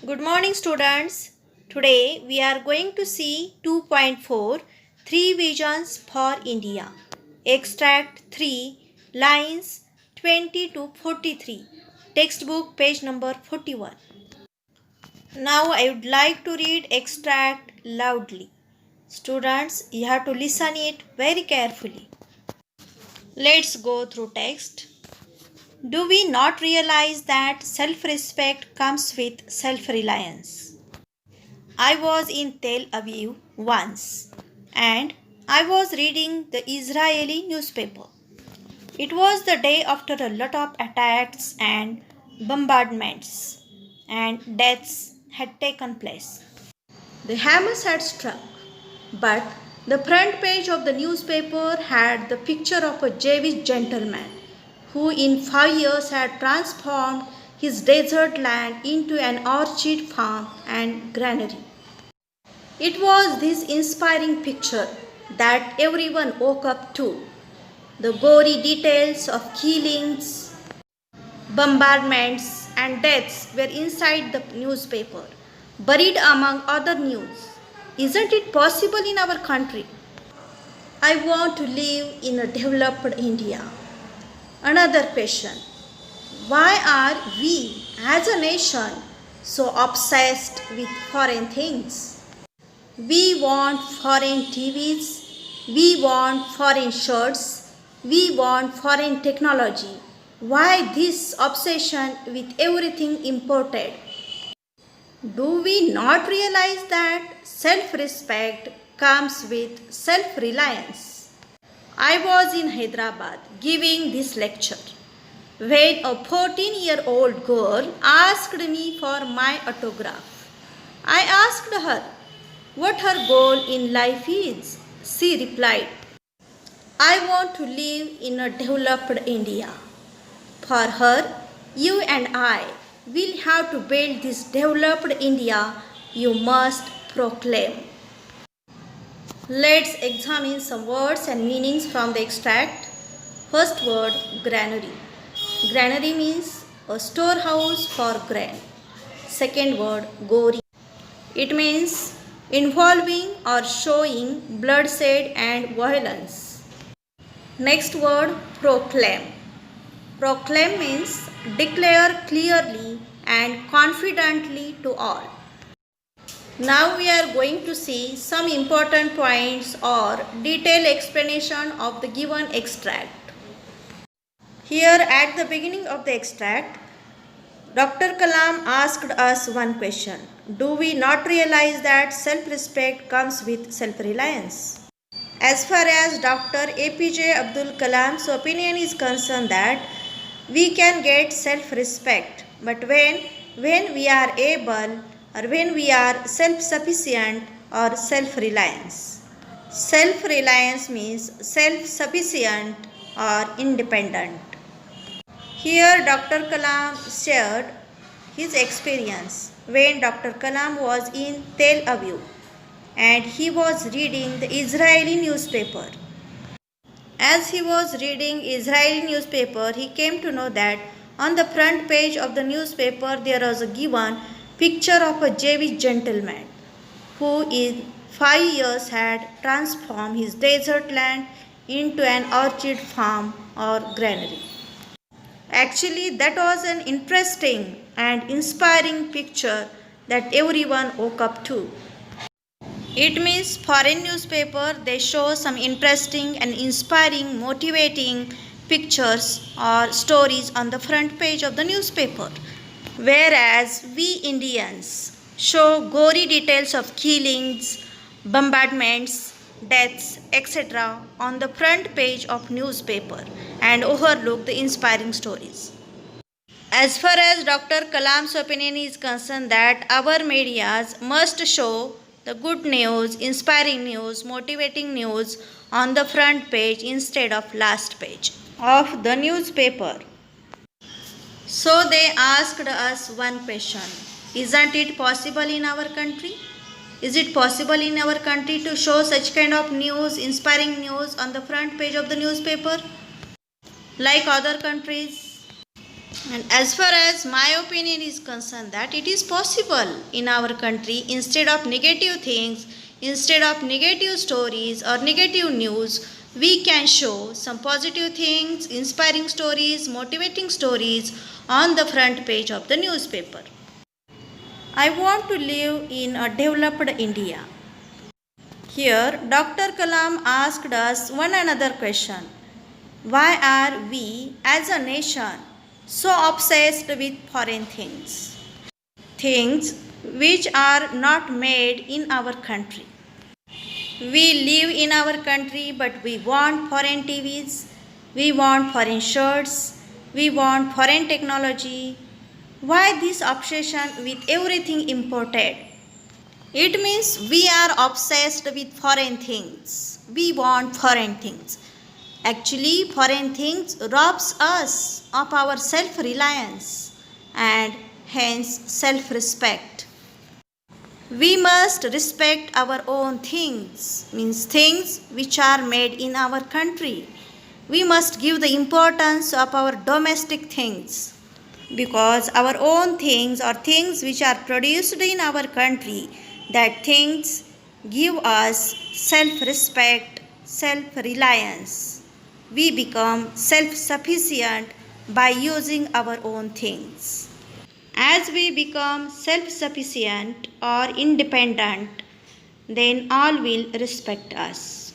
Good morning, students. Today we are going to see 2.4 Three Visions for India. Extract 3, lines 20 to 43. Textbook page number 41. Now I would like to read extract loudly. Students, you have to listen it very carefully. Let's go through text. Do we not realize that self-respect comes with self-reliance? I was in Tel Aviv once and I was reading the Israeli newspaper. It was the day after a lot of attacks and bombardments and deaths had taken place. The Hamas had struck, but the front page of the newspaper had the picture of a Jewish gentleman who in 5 years had transformed his desert land into an orchid farm and granary. It was this inspiring picture that everyone woke up to. The gory details of killings, bombardments, and deaths were inside the newspaper, buried among other news. Isn't it possible in our country? I want to live in a developed India. Another question. Why are we as a nation so obsessed with foreign things? We want foreign TVs, we want foreign shirts, we want foreign technology. Why this obsession with everything imported? Do we not realize that self-respect comes with self-reliance? I was in Hyderabad giving this lecture when a 14-year-old girl asked me for my autograph. I asked her what her goal in life is. She replied, I want to live in a developed India. For her, you and I will have to build this developed India you must proclaim. Let's examine some words and meanings from the extract. First word, granary. Granary means a storehouse for grain. Second word, gory. It means involving or showing bloodshed and violence. Next word, proclaim. Proclaim means declare clearly and confidently to all. Now we are going to see some important points or detailed explanation of the given extract. Here at the beginning of the extract, Dr. Kalam asked us one question. Do we not realize that self-respect comes with self-reliance? As far as Dr. APJ Abdul Kalam's opinion is concerned that we can get self-respect, but when we are able or when we are self-sufficient or self-reliance. Self-reliance means self-sufficient or independent. Here Dr. Kalam shared his experience when Dr. Kalam was in Tel Aviv and he was reading the Israeli newspaper. As he was reading Israeli newspaper, he came to know that on the front page of the newspaper there was a given picture of a Jewish gentleman who in 5 years had transformed his desert land into an orchid farm or granary. Actually, that was an interesting and inspiring picture that everyone woke up to. It means foreign newspaper, they show some interesting and inspiring, motivating pictures or stories on the front page of the newspaper. Whereas we Indians show gory details of killings, bombardments, deaths, etc. on the front page of newspaper and overlook the inspiring stories. As far as Dr. Kalam's opinion is concerned that our medias must show the good news, inspiring news, motivating news on the front page instead of last page of the newspaper. So they asked us one question. Isn't it possible in our country? Is it possible in our country to show such kind of news, inspiring news on the front page of the newspaper like other countries? And as far as my opinion is concerned, that it is possible in our country, instead of negative things, instead of negative stories or negative news, we can show some positive things, inspiring stories, motivating stories on the front page of the newspaper. I want to live in a developed India. Here, Dr. Kalam asked us one another question. Why are we as a nation so obsessed with foreign things? Things which are not made in our country. We live in our country, but we want foreign TVs, we want foreign shirts, we want foreign technology. Why this obsession with everything imported? It means we are obsessed with foreign things. We want foreign things. Actually, foreign things robs us of our self-reliance and hence self-respect. We must respect our own things, means things which are made in our country. We must give the importance of our domestic things, because our own things or things which are produced in our country, that things give us self-respect, self-reliance. We become self-sufficient by using our own things. As we become self-sufficient or independent, then all will respect us.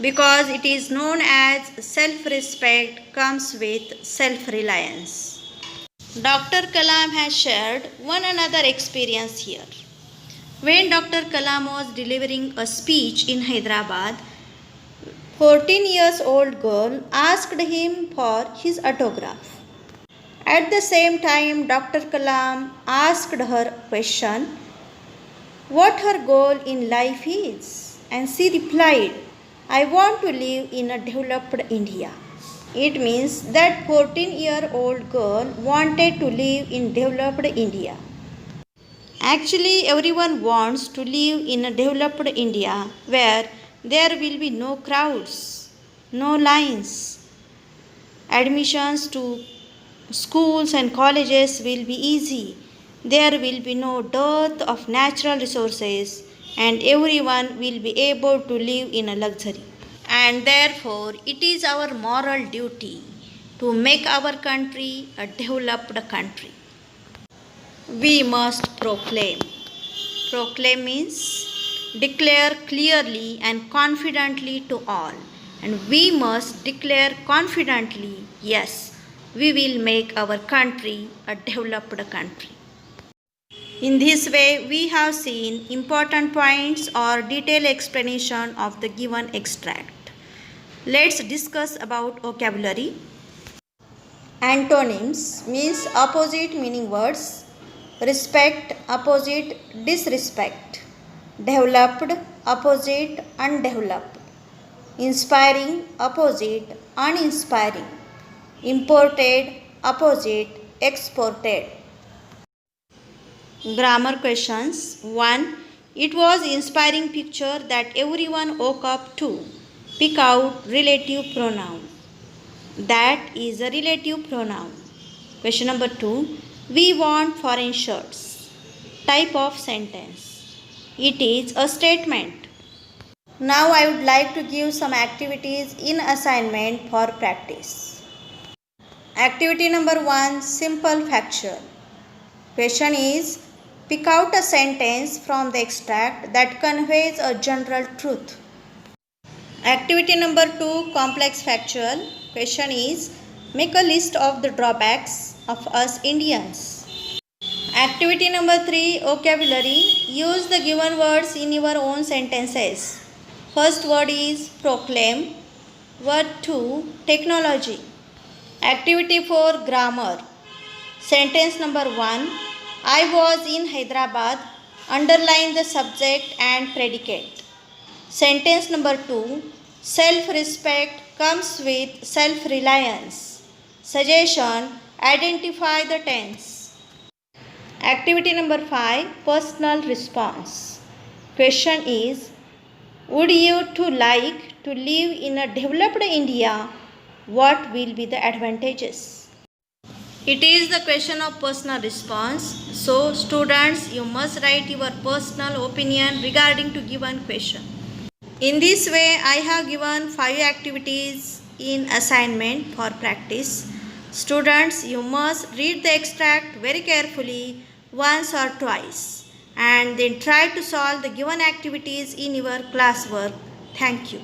Because it is known as self-respect comes with self-reliance. Dr. Kalam has shared one another experience here. When Dr. Kalam was delivering a speech in Hyderabad, 14 years old girl asked him for his autograph. At the same time, Dr. Kalam asked her a question, what her goal in life is, and she replied, I want to live in a developed India. It means that 14-year-old girl wanted to live in developed India. Actually, everyone wants to live in a developed India where there will be no crowds, no lines. Admissions to schools and colleges will be easy. There will be no dearth of natural resources, and everyone will be able to live in a luxury. And therefore, it is our moral duty to make our country a developed country. We must proclaim. Proclaim means declare clearly and confidently to all. And we must declare confidently, yes, we will make our country a developed country. In this way, we have seen important points or detailed explanation of the given extract. Let's discuss about vocabulary. Antonyms means opposite meaning words. Respect, opposite disrespect. Developed, opposite undeveloped. Inspiring, opposite uninspiring. Imported, opposite exported. Grammar questions. 1. It was inspiring picture that everyone woke up to. Pick out relative pronoun. That is a relative pronoun. Question number 2. We want foreign shirts. Type of sentence. It is a statement. Now I would like to give some activities in assignment for practice. Activity number 1. Simple factual. Question is, pick out a sentence from the extract that conveys a general truth. Activity number 2. Complex factual. Question is, make a list of the drawbacks of us Indians. Activity number 3. Vocabulary. Use the given words in your own sentences. First word is proclaim. Word 2. Technology. Activity 4. Grammar. Sentence number 1. I was in Hyderabad. Underline the subject and predicate. Sentence number 2. Self-respect comes with self-reliance. Suggestion. Identify the tense. Activity number 5. Personal response. Question is, would you to like to live in a developed India? What will be the advantages? It is the question of personal response. So students, you must write your personal opinion regarding to given question. In this way, I have given 5 activities in assignment for practice. Students, you must read the extract very carefully once or twice and then try to solve the given activities in your classwork. Thank you.